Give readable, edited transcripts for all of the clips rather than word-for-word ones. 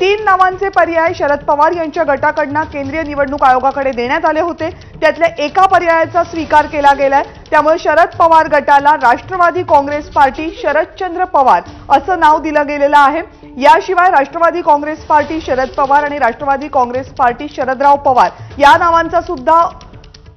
तीन नावांचे पर्याय शरद पवार यांच्या गटाकडून केंद्रीय निवडणूक आयोगाकडे देण्यात आले होते। त्यातल्या एका पर्यायाचा स्वीकार केला गेलाय। त्यामुळे शरद पवार गटाला राष्ट्रवादी काँग्रेस पार्टी शरदचंद्र पवार असं नाव दिलं गेलेलं आहे। याशिवाय राष्ट्रवादी काँग्रेस पार्टी शरद पवार आणि राष्ट्रवादी काँग्रेस पार्टी शरदराव पवार या नावांचा सुद्धा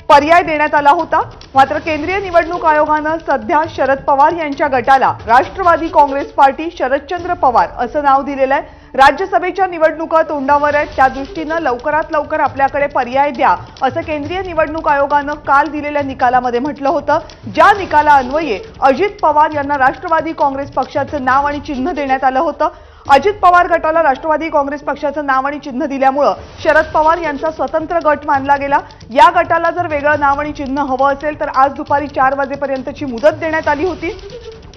पर्याय देण्यात आला होता। मात्र केंद्रीय निवडणूक आयोगाने सध्या शरद पवार यांच्या गटाला राष्ट्रवादी काँग्रेस पार्टी शरदचंद्र पवार असं नाव दिलेलं आहे। राज्यसभेच्या निवडणुका तोंडावर आहेत, त्या दृष्टीने लवकरात लवकर आपल्याकडे पर्याय द्या असं केंद्रीय निवडणूक आयोगाने काल दिलेल्या निकालामध्ये म्हटलं होतं। ज्या निकालान्वये अजित पवार यांना राष्ट्रवादी काँग्रेस पक्षाचं नाव आणि चिन्ह देण्यात आलं होतं। अजित पवार गटाला राष्ट्रवादी काँग्रेस पक्षाचं नाव आणि चिन्ह दिल्यामुळे शरद पवार यांचा स्वतंत्र गट मानला गेला। या गटाला जर वेगळं नाव आणि चिन्ह हवं असेल तर आज दुपारी 4 वाजेपर्यंतची मुदत देण्यात आली होती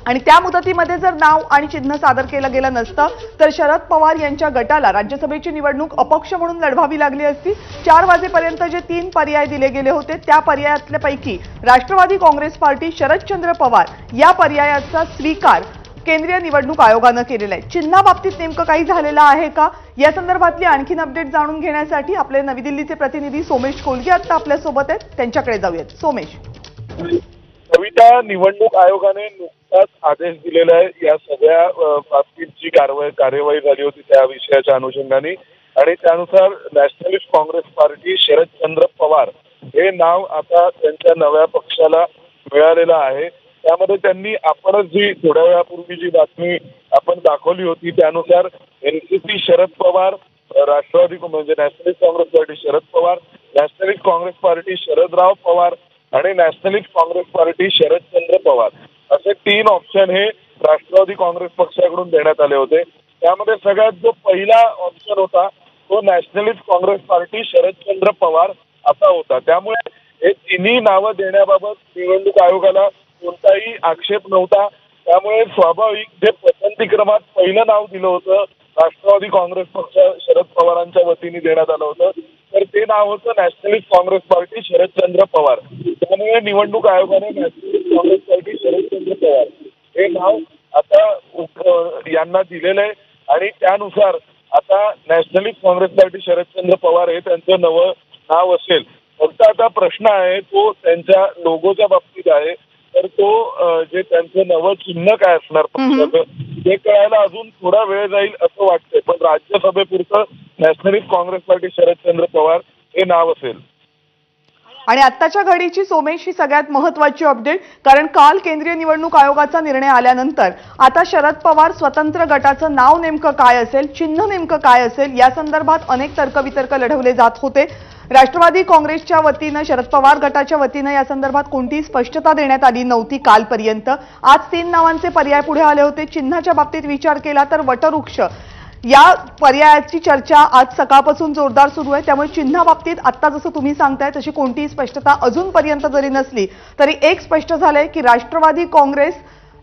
आणि त्या मुदतीमध्ये जर नाव आणि चिन्ह सादर केलं गेलं नसतं तर शरद पवार यांच्या गटाला राज्यसभेची निवडणूक अपक्ष म्हणून लढवावी लागली असती। 4 वाजेपर्यंत जे 3 पर्याय दिले गेले होते त्या पर्यायातल्यापैकी राष्ट्रवादी काँग्रेस पार्टी शरदचंद्र पवार या पर्यायाचा स्वीकार केंद्रीय निवडणूक आयोगाने केलेला आहे। चिन्हाबाबतीत नेमकं काही झालेलं आहे का या संदर्भातली आणखीन अपडेट जाणून घेण्यासाठी आपले नवी दिल्लीचे प्रतिनिधी सोमेश कोलगे आता आपल्या सोबत आहेत, त्यांच्याकडे जाऊयात। सोमेश, कविता, निवडणूक आयोगाने नुकताच आदेश दिलेला आहे या सगळ्या बाबतीत जी कार्यवाही झाली होती त्या विषयाच्या अनुषंगाने आणि त्यानुसार नॅशनलिस्ट काँग्रेस पार्टी शरदचंद्र पवार हे नाव आता त्यांच्या नव्या पक्षाला मिळालेलं आहे। त्यामध्ये त्यांनी आपणच जी थोड्या वेळापूर्वी जी बातमी आपण दाखवली होती त्यानुसार एनसीपी शरद पवार, राष्ट्रवादी म्हणजे nationalist Congress party Sharad Pawar, nationalist Congress party Sharadrao Pawar आणि नॅशनलिस्ट काँग्रेस पार्टी शरदचंद्र पवार असे 3 ऑप्शन हे राष्ट्रवादी काँग्रेस पक्षाकडून देण्यात आले होते। त्यामध्ये सगळ्यात जो पहिला ऑप्शन होता तो नॅशनलिस्ट काँग्रेस पार्टी शरदचंद्र पवार असा होता। त्यामुळे हे तिन्ही नावं देण्याबाबत निवडणूक आयोगाला कोणताही आक्षेप नव्हता। त्यामुळे स्वाभाविक जे पसंतीक्रमात पहिलं नाव दिलं होतं राष्ट्रवादी काँग्रेस पक्ष शरद पवारांच्या वतीने देण्यात आलं होतं तर ते नाव होतं नॅशनलिस्ट काँग्रेस पार्टी शरदचंद्र पवार। त्यामुळे निवडणूक आयोगाने नॅशनलिस्ट काँग्रेस पार्टी शरदचंद्र पवार हे नाव आता यांना दिलेलं आहे आणि त्यानुसार आता नॅशनलिस्ट काँग्रेस पार्टी शरदचंद्र पवार हे त्यांचं नवं नाव असेल। फक्त आता प्रश्न आहे तो त्यांच्या लोगोच्या बाबतीत आहे तर तो जे त्यांचं नवं चिन्ह काय असणार पक्षाचं ते कळायला अजून थोडा वेळ जाईल असं वाटतंय। पण राज्यसभेपुरतं नॅशनलिस्ट काँग्रेस पार्टी शरदचंद्र पवार हे नाव असेल। आणि आत्ताच्या घडीची सोमेश ही सगळ्यात महत्त्वाची अपडेट, कारण काल केंद्रीय निवडणूक आयोगाचा निर्णय आल्यानंतर आता शरद पवार स्वतंत्र गटाचं नाव नेमकं काय असेल, चिन्ह नेमकं काय असेल या संदर्भात अनेक तर्कवितर्क लढवले जात होते। राष्ट्रवादी काँग्रेसच्या वतीने शरद पवार गटाच्या वतीने या संदर्भात कोणतीही स्पष्टता देण्यात आली नव्हती कालपर्यंत। आज 3 नावांचे पर्याय पुढे आले होते। चिन्हाच्या बाबतीत विचार केला तर वटवृक्ष या पर्यायाची चर्चा आज सकाळपासून जोरदार सुरू आहे। त्यामुळे चिन्हाबाबतीत आता जसं तुम्ही सांगताय तशी कोणतीही स्पष्टता अजूनपर्यंत जरी नसली तरी एक स्पष्ट झालंय की राष्ट्रवादी काँग्रेस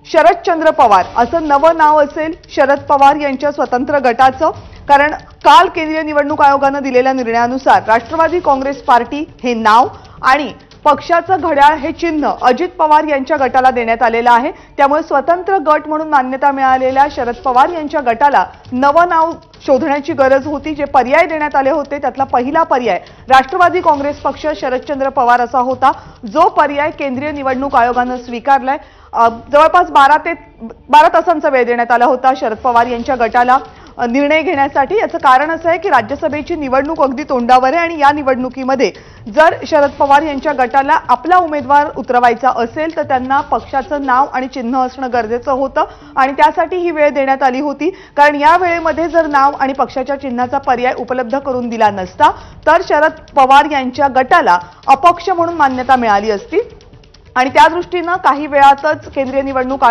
शरदचंद्र पवार असं नवं नाव असेल शरद पवार यांच्या स्वतंत्र गटाचं। कारण काल केंद्रीय निवडणूक आयोगाने दिलेल्या निर्णयानुसार राष्ट्रवादी काँग्रेस पार्टी हे नाव आणि पक्षाचं घड्याळ हे चिन्ह अजित पवार यांच्या गटाला देण्यात आलेलं आहे। त्यामुळे स्वतंत्र गट म्हणून मान्यता मिळालेल्या शरद पवार यांच्या गटाला नवं नाव शोधण्याची गरज होती। जे पर्याय देण्यात आले होते त्यातला पहिला पर्याय राष्ट्रवादी काँग्रेस पक्ष शरदचंद्र पवार असा होता, जो पर्याय केंद्रीय निवडणूक आयोगाने स्वीकारलाय। जवळपास 12 तासांचा वेळ देण्यात आला होता शरद पवार यांच्या गटाला निर्णय घेण्यासाठी। याचं कारण असं आहे की राज्यसभेची निवडणूक अगदी तोंडावर आहे आणि या निवडणुकीमध्ये जर शरद पवार यांच्या गटाला आपला उमेदवार उतरवायचा असेल तर त्यांना पक्षाचं नाव आणि चिन्ह असणं गरजेचं होतं आणि त्यासाठी ही वेळ देण्यात आली होती। कारण या वेळेमध्ये जर नाव आणि पक्षाच्या चिन्हाचा पर्याय उपलब्ध करून दिला नसता तर शरद पवार यांच्या गटाला अपक्ष म्हणून मान्यता मिळाली असती आणि त्या दृष्टीने काही वेळातच केंद्रीय निवडणूक